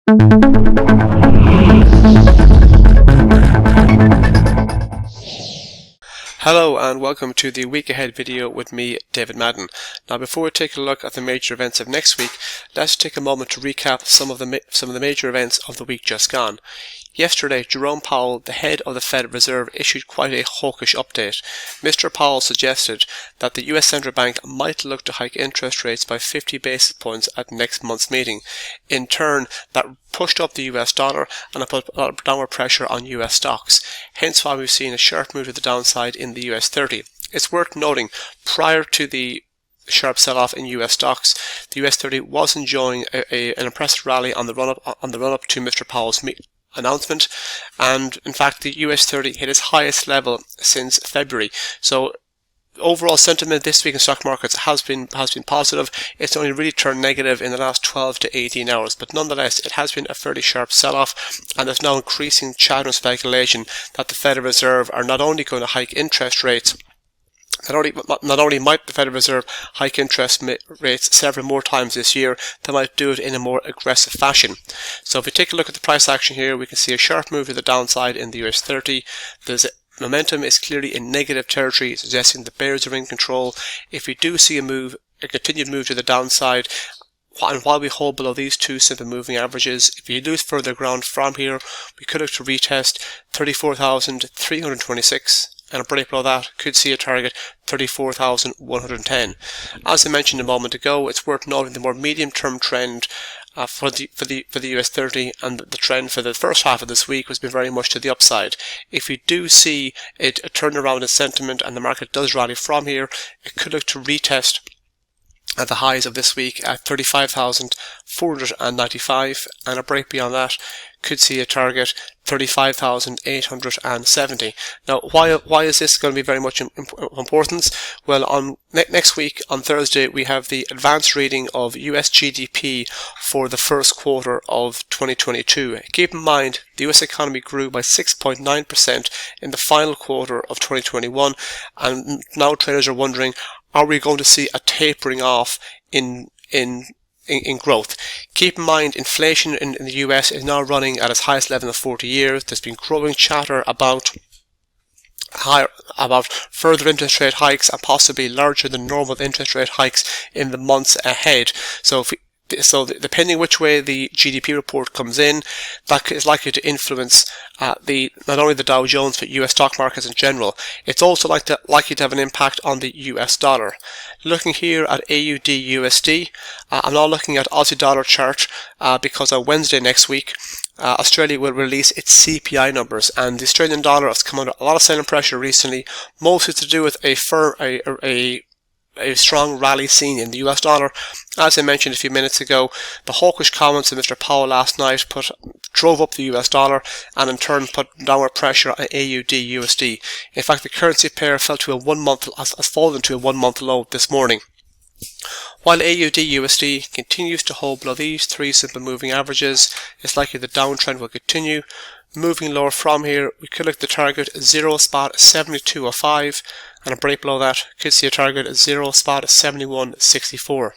Hello and welcome to the week ahead video with me, David Madden. Now before we take a look at the major events of next week, let's take a moment to recap some of the major events of the week just gone. Yesterday, Jerome Powell, the head of the Federal Reserve, issued quite a hawkish update. Mr. Powell suggested that the US Central Bank might look to hike interest rates by 50 basis points at next month's meeting. In turn, that pushed up the US dollar and put a lot of downward pressure on US stocks. Hence why we've seen a sharp move to the downside in the US30. It's worth noting, prior to the sharp sell-off in US stocks, the US30 was enjoying an impressive rally on the run-up to Mr. Powell's announcement, and in fact the US30 hit its highest level since February. So overall sentiment this week in stock markets has been positive. It's only really turned negative in the last 12 to 18 hours, but nonetheless it has been a fairly sharp sell-off, and there's now increasing chatter and speculation that the Federal Reserve are not only going to hike interest rates, not only might the Federal Reserve hike interest rates several more times this year, they might do it in a more aggressive fashion. So if we take a look at the price action here, we can see a sharp move to the downside in the US30. Momentum is clearly in negative territory, suggesting the bears are in control. If we do see a continued move to the downside, and while we hold below these two simple moving averages, if we lose further ground from here, we could look to retest 34,326. and a break below that could see a target 34,110. As I mentioned a moment ago, it's worth noting the more medium-term trend for the US30, and the trend for the first half of this week has been very much to the upside. If we do see a turnaround in sentiment and the market does rally from here, it could look to retest at the highs of this week at 35,495, and a break beyond that could see a target 35,870. Now, why is this going to be very much importance? Well, on next week on Thursday we have the advanced reading of US GDP for the first quarter of 2022. Keep in mind the US economy grew by 6.9% in the final quarter of 2021, and now traders are wondering, are we going to see a tapering off in growth? Keep in mind, inflation in the US is now running at its highest level in 40 years. There's been growing chatter about further interest rate hikes and possibly larger than normal interest rate hikes in the months ahead. So depending which way the GDP report comes in, that is likely to influence not only the Dow Jones but US stock markets in general. It's also likely to have an impact on the US dollar. Looking here at AUDUSD, I'm now looking at Aussie dollar chart because on Wednesday next week Australia will release its CPI numbers, and the Australian dollar has come under a lot of selling pressure recently, mostly to do with a strong rally seen in the US dollar. As I mentioned a few minutes ago, the hawkish comments of Mr. Powell last night drove up the US dollar and in turn put downward pressure on AUDUSD. In fact, the currency pair has fallen to a 1 month low this morning. While AUDUSD continues to hold below these three simple moving averages, it's likely the downtrend will continue. Moving lower from here, we could look at the target 0.7205, and a break below that could see a target 0.7164.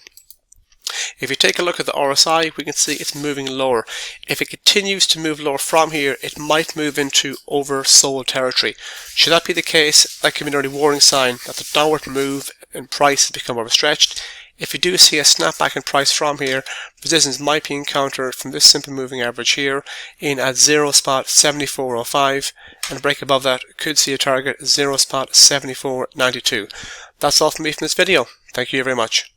If you take a look at the RSI, we can see it's moving lower. If it continues to move lower from here, it might move into oversold territory. Should that be the case, that could be an early warning sign that the downward move in price has become overstretched. If you do see a snapback in price from here, resistance might be encountered from this simple moving average here in at 0.7405, and a break above that could see a target 0.7492. That's all from me from this video. Thank you very much.